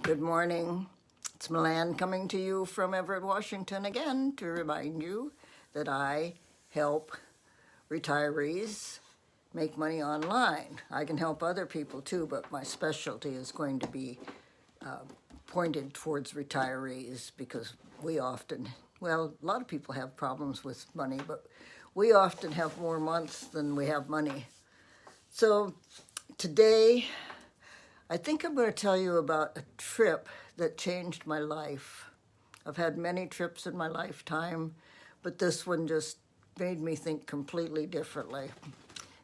Good morning. It's Milan coming to you from Everett, Washington again to remind you that I help retirees make money online. I can help other people too, but my specialty is going to be pointed towards retirees because we often, well, a lot of people have problems with money, but we often have more months than we have money. So today, I think I'm going to tell you about a trip that changed my life. I've had many trips in my lifetime, but this one just made me think completely differently.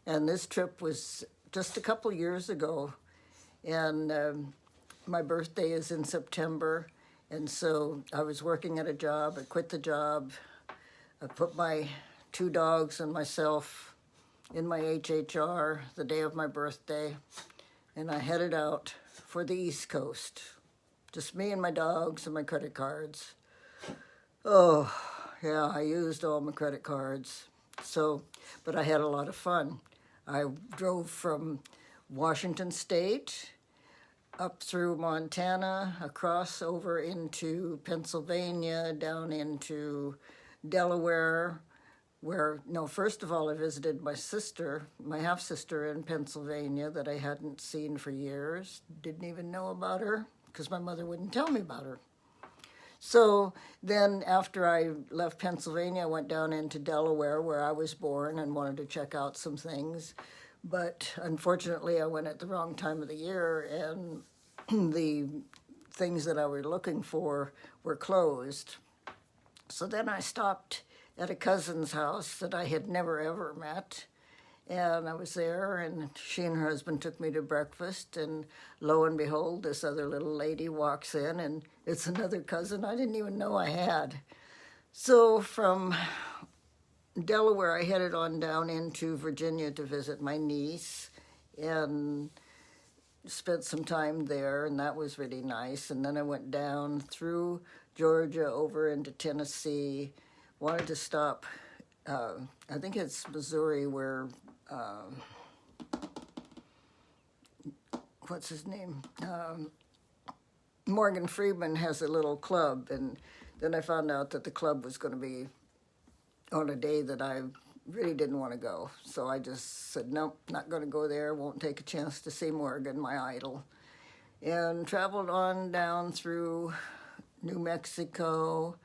And this trip was just a couple years ago, and my birthday is in September, and so I was working at a job. I quit the job. I put my 2 dogs and myself in my HHR the day of my birthday, and I headed out for the East Coast. Just me and my dogs and my credit cards. Oh, yeah, I used all my credit cards. But I had a lot of fun. I drove from Washington State up through Montana, across over into Pennsylvania, down into Delaware, first of all, I visited my sister, my half-sister in Pennsylvania that I hadn't seen for years. Didn't even know about her because my mother wouldn't tell me about her. So then after I left Pennsylvania, I went down into Delaware where I was born and wanted to check out some things. But unfortunately, I went at the wrong time of the year and the things that I was looking for were closed. So then I stopped at a cousin's house that I had never, ever met. And I was there, and she and her husband took me to breakfast, and lo and behold, this other little lady walks in, and it's another cousin I didn't even know I had. So from Delaware, I headed on down into Virginia to visit my niece, and spent some time there, and that was really nice. And then I went down through Georgia over into Tennessee. Wanted to stop, I think it's Missouri where, what's his name? Morgan Freeman has a little club, and then I found out that the club was going to be on a day that I really didn't want to go. So I just said, nope, not going to go there, won't take a chance to see Morgan, my idol. And traveled on down through New Mexico,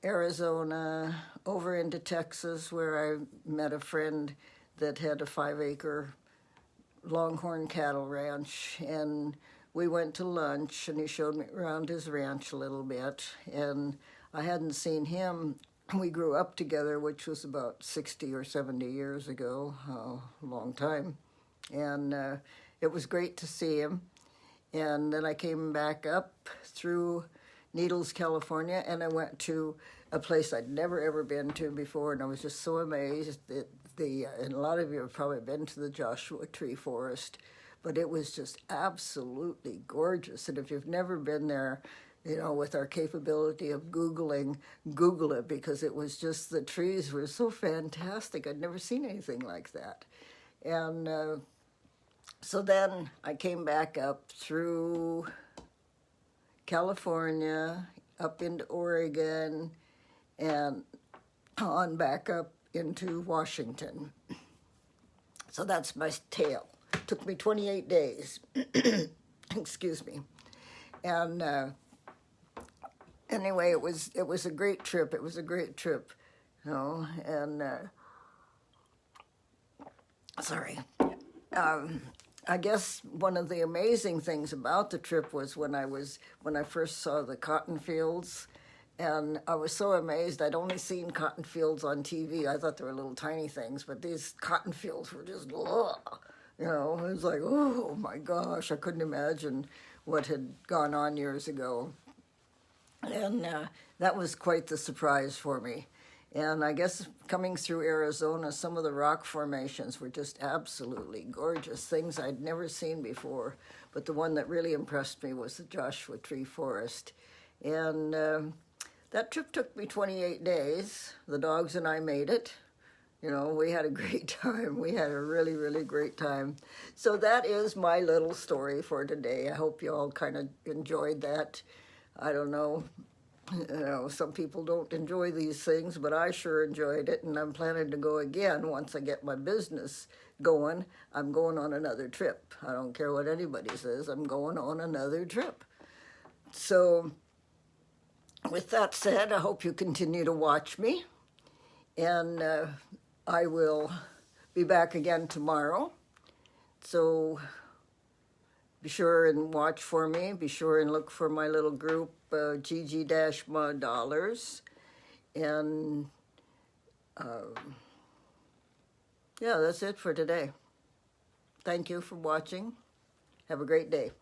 Arizona, over into Texas, where I met a friend that had a 5-acre longhorn cattle ranch, and we went to lunch, and he showed me around his ranch a little bit, and I hadn't seen him. We grew up together, which was about 60 or 70 years ago, a long time, and it was great to see him. And then I came back up through Needles, California, and I went to a place I'd never, ever been to before, and I was just so amazed that and a lot of you have probably been to the Joshua Tree Forest, but it was just absolutely gorgeous. And if you've never been there, with our capability of Googling, Google it, because it was just, the trees were so fantastic. I'd never seen anything like that. And so then I came back up through California, up into Oregon, and on back up into Washington. So that's my tale. Took me 28 days. Excuse me. And anyway, it was a great trip. It was a great trip, and sorry. I guess one of the amazing things about the trip was when I first saw the cotton fields, and I was so amazed. I'd only seen cotton fields on TV. I thought they were little tiny things, but these cotton fields were just, ugh. It was like, oh my gosh, I couldn't imagine what had gone on years ago. And that was quite the surprise for me. And I guess coming through Arizona, some of the rock formations were just absolutely gorgeous, things I'd never seen before. But the one that really impressed me was the Joshua Tree Forest. And that trip took me 28 days. The dogs and I made it. You know, we had a great time. We had a really, really great time. So that is my little story for today. I hope you all kind of enjoyed that. I don't know. You know, some people don't enjoy these things, but I sure enjoyed it, and I'm planning to go again once I get my business going. I'm going on another trip. I don't care what anybody says. I'm going on another trip. So with that said, I hope you continue to watch me, and I will be back again tomorrow. So be sure and watch for me. Be sure and look for my little group, GG-Ma Dollars. And yeah, that's it for today. Thank you for watching. Have a great day.